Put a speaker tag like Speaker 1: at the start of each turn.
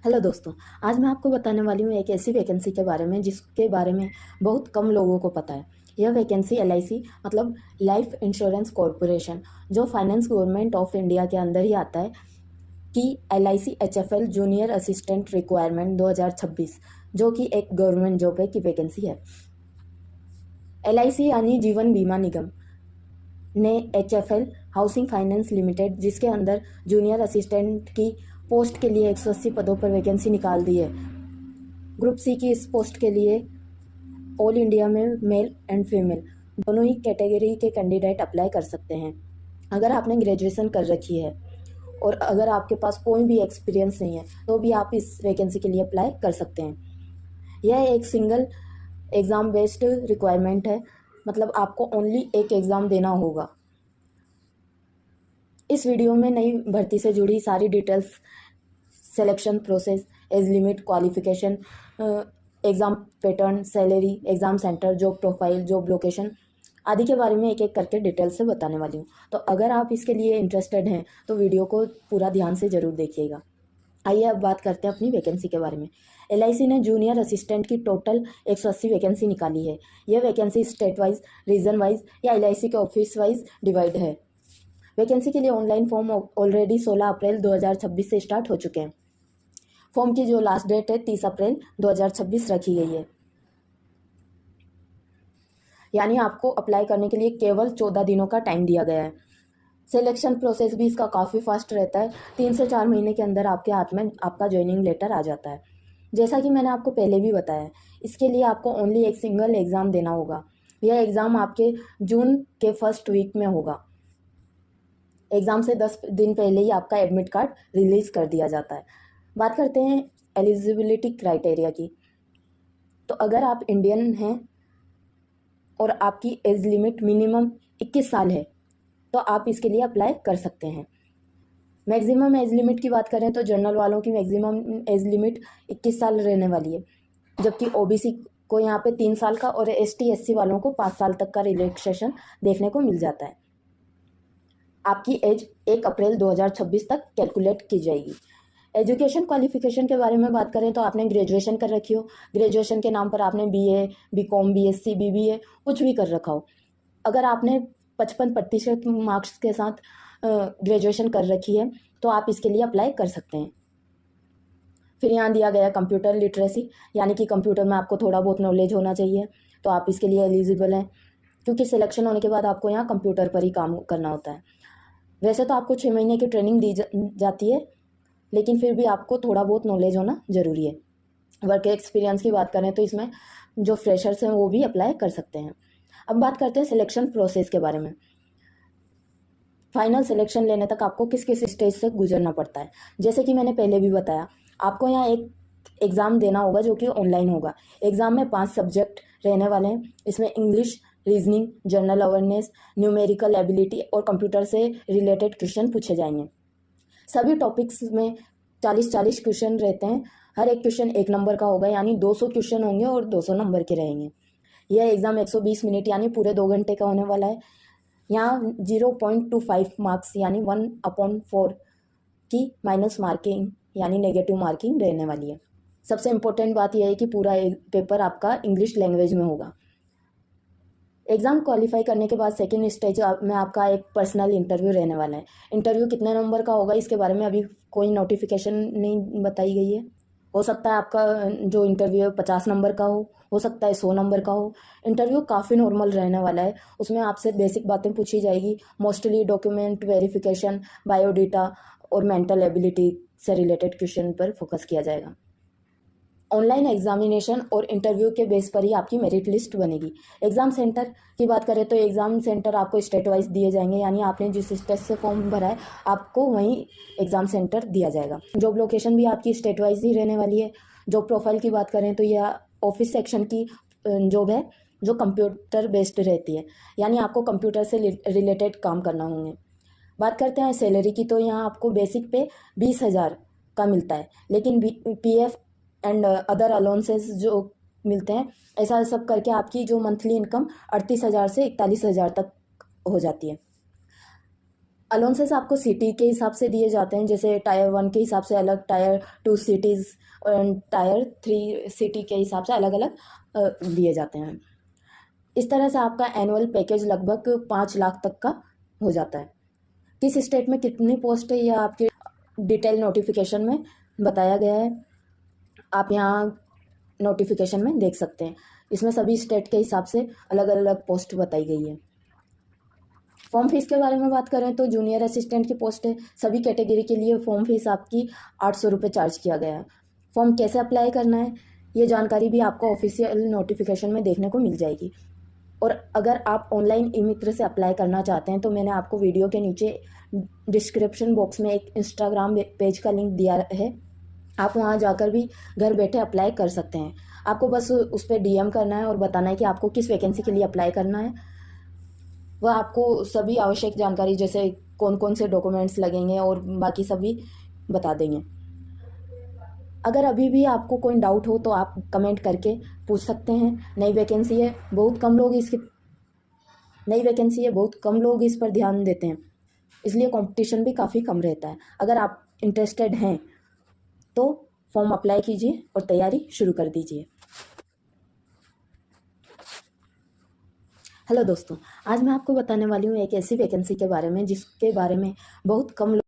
Speaker 1: Hello दोस्तों। आज मैं आपको बताने वाली हूँ एक ऐसी वैकेंसी के बारे में जिसके बारे में बहुत कम लोगों को पता है। यह वैकेंसी LIC मतलब लाइफ इंश्योरेंस कॉरपोरेशन, जो फाइनेंस गवर्नमेंट ऑफ इंडिया के अंदर ही आता है, कि LIC HFL junior assistant requirement 2026, जो कि एक गवर्नमेंट जॉब है की वैकेंसी है। LIC यानी जीवन बीमा निगम ने HFL हाउसिंग फाइनेंस लिमिटेड, जिसके अंदर जूनियर असिस्टेंट की पोस्ट के लिए 180 पदों पर वैकेंसी निकाल दी है। ग्रुप C की इस पोस्ट के लिए ऑल इंडिया में मेल एंड फीमेल दोनों ही कैटेगरी के कैंडिडेट अप्लाई कर सकते हैं। अगर आपने ग्रेजुएशन कर रखी है और अगर आपके पास कोई भी एक्सपीरियंस नहीं है तो भी आप इस वैकेंसी के लिए अप्लाई कर सकते हैं। यह एक सिंगल एग्ज़ाम बेस्ड रिक्वायरमेंट है, मतलब आपको ओनली एक एग्ज़ाम देना होगा। इस वीडियो में नई भर्ती से जुड़ी सारी details, selection process, age limit, qualification, exam pattern, salary, exam centre, job profile, job location आदि के बारे में एक एक करके डिटेल से बताने वाली हूँ। तो अगर आप इसके लिए इंटरेस्टेड हैं तो वीडियो को पूरा ध्यान से ज़रूर देखिएगा। आइए अब बात करते हैं अपनी वैकेंसी के बारे में। LIC ने जूनियर असिस्टेंट की टोटल 180 वैकेंसी निकाली है। यह vacancy state wise, region wise या LIC के ऑफिस वाइज डिवाइड है। वैकेंसी के लिए ऑनलाइन फॉर्म ऑलरेडी 16 अप्रैल 2026 से स्टार्ट हो चुके हैं। फॉर्म की जो लास्ट डेट है 30 अप्रैल 2026 रखी गई है, यानी आपको अप्लाई करने के लिए केवल 14 दिनों का टाइम दिया गया है। सिलेक्शन प्रोसेस भी इसका काफ़ी फास्ट रहता है। 3 से 4 महीने के अंदर आपके हाथ में आपका ज्वाइनिंग लेटर आ जाता है। जैसा कि मैंने आपको पहले भी बताया, इसके लिए आपको ओनली एक सिंगल एग्ज़ाम देना होगा। यह एग्ज़ाम आपके जून के फर्स्ट वीक में होगा। एग्ज़ाम से 10 दिन पहले ही आपका एडमिट कार्ड रिलीज़ कर दिया जाता है। बात करते हैं एलिजिबिलिटी क्राइटेरिया की। तो अगर आप इंडियन हैं और आपकी एज लिमिट मिनिमम 21 साल है तो आप इसके लिए अप्लाई कर सकते हैं। मैक्सिमम एज लिमिट की बात करें तो जनरल वालों की मैक्सिमम एज लिमिट 21 साल रहने वाली है, जबकि OBC को यहाँ पे 3 साल का और ST SC वालों को 5 साल तक का रिलैक्सेशन देखने को मिल जाता है। आपकी एज 1 अप्रैल 2026 तक कैलकुलेट की जाएगी। एजुकेशन क्वालिफिकेशन के बारे में बात करें तो आपने ग्रेजुएशन कर रखी हो, ग्रेजुएशन के नाम पर आपने BA, BCom, BSc, BBA कुछ भी कर रखा हो। अगर आपने 55% मार्क्स के साथ ग्रेजुएशन कर रखी है तो आप इसके लिए अप्लाई कर सकते हैं। फिर यहाँ दिया गया कंप्यूटर लिटरेसी, यानी कि कंप्यूटर में आपको थोड़ा बहुत नॉलेज होना चाहिए, तो आप इसके लिए एलिजिबल हैं, क्योंकि सिलेक्शन होने के बाद आपको यहाँ कंप्यूटर पर ही काम करना होता है। वैसे तो आपको 6 महीने की ट्रेनिंग दी जाती है, लेकिन फिर भी आपको थोड़ा बहुत नॉलेज होना ज़रूरी है। वर्क एक्सपीरियंस की बात करें तो इसमें जो फ्रेशर्स हैं वो भी अप्लाई कर सकते हैं। अब बात करते हैं सिलेक्शन प्रोसेस के बारे में। फाइनल सिलेक्शन लेने तक आपको किस किस स्टेज से गुजरना पड़ता है। जैसे कि मैंने पहले भी बताया, आपको यहाँ एक एग्ज़ाम देना होगा जो कि ऑनलाइन होगा। एग्ज़ाम में 5 सब्जेक्ट रहने वाले हैं। इसमें English, reasoning, general awareness, numerical ability और कंप्यूटर से रिलेटेड क्वेश्चन पूछे जाएंगे। सभी टॉपिक्स में 40-40 क्वेश्चन रहते हैं। हर एक क्वेश्चन 1 नंबर का होगा, यानी 200 क्वेश्चन होंगे और 200 नंबर के रहेंगे। यह एग्ज़ाम 120 मिनट यानी पूरे 2 घंटे का होने वाला है। यहाँ 0.25 मार्क्स यानी 1/4 की माइनस मार्किंग यानी नेगेटिव मार्किंग रहने वाली है। सबसे इम्पोर्टेंट बात यह है कि पूरा पेपर आपका इंग्लिश लैंग्वेज में होगा। एग्ज़ाम क्वालिफाई करने के बाद सेकेंड स्टेज में आपका एक पर्सनल इंटरव्यू रहने वाला है। इंटरव्यू कितने नंबर का होगा इसके बारे में अभी कोई नोटिफिकेशन नहीं बताई गई है। हो सकता है आपका जो इंटरव्यू है 50 नंबर का हो सकता है 100 नंबर का हो। इंटरव्यू काफ़ी नॉर्मल रहने वाला है। उसमें आपसे बेसिक बातें पूछी जाएगी, मोस्टली डॉक्यूमेंट वेरिफिकेशन, बायोडाटा और मेंटल एबिलिटी से रिलेटेड क्वेश्चन पर फोकस किया जाएगा। ऑनलाइन एग्जामिनेशन और इंटरव्यू के बेस पर ही आपकी मेरिट लिस्ट बनेगी। एग्ज़ाम सेंटर की बात करें तो एग्ज़ाम सेंटर आपको स्टेट वाइज दिए जाएंगे, यानी आपने जिस स्टेट से फॉर्म भरा है आपको वहीं एग्ज़ाम सेंटर दिया जाएगा। जॉब लोकेशन भी आपकी स्टेट वाइज ही रहने वाली है। जॉब प्रोफाइल की बात करें तो यह ऑफिस सेक्शन की जॉब है जो कंप्यूटर बेस्ड रहती है, यानी आपको कंप्यूटर से रिलेटेड काम करना होंगे। बात करते हैं सैलरी की, तो यहाँ आपको बेसिक पे 20,000 का मिलता है, लेकिन PF एंड अदर अलाउंसेस जो मिलते हैं, ऐसा सब करके आपकी जो मंथली इनकम 38,000 से 41,000 तक हो जाती है। अलाउंसेस आपको सिटी के हिसाब से दिए जाते हैं, जैसे टायर 1 के हिसाब से अलग, टायर 2 सिटीज़ और टायर 3 सिटी के हिसाब से अलग अलग दिए जाते हैं। इस तरह से आपका एनुअल पैकेज लगभग 5 लाख तक का हो जाता है। किस स्टेट में कितनी पोस्ट है यह आपके डिटेल नोटिफिकेशन में बताया गया है, आप यहाँ नोटिफिकेशन में देख सकते हैं। इसमें सभी स्टेट के हिसाब से अलग अलग पोस्ट बताई गई है। फॉर्म फीस के बारे में बात करें तो जूनियर असिस्टेंट की पोस्ट है, सभी कैटेगरी के लिए फॉर्म फीस आपकी 800 रुपये चार्ज किया गया है। फॉर्म कैसे अप्लाई करना है ये जानकारी भी आपको ऑफिशियल नोटिफिकेशन में देखने को मिल जाएगी। और अगर आप ऑनलाइन ई मित्र से अप्लाई करना चाहते हैं तो मैंने आपको वीडियो के नीचे डिस्क्रिप्शन बॉक्स में एक इंस्टाग्राम पेज का लिंक दिया है, आप वहाँ जाकर भी घर बैठे अप्लाई कर सकते हैं। आपको बस उस पर डीएम करना है और बताना है कि आपको किस वैकेंसी के लिए अप्लाई करना है। वह आपको सभी आवश्यक जानकारी जैसे कौन कौन से डॉक्यूमेंट्स लगेंगे और बाकी सभी बता देंगे। अगर अभी भी आपको कोई डाउट हो तो आप कमेंट करके पूछ सकते हैं। नई वैकेंसी है, बहुत कम लोग इस पर ध्यान देते हैं, इसलिए कंपटीशन भी काफ़ी कम रहता है। अगर आप इंटरेस्टेड हैं तो फॉर्म अप्लाई कीजिए और तैयारी शुरू कर दीजिए। हेलो दोस्तों, आज मैं आपको बताने वाली हूँ एक ऐसी वैकेंसी के बारे में जिसके बारे में बहुत कम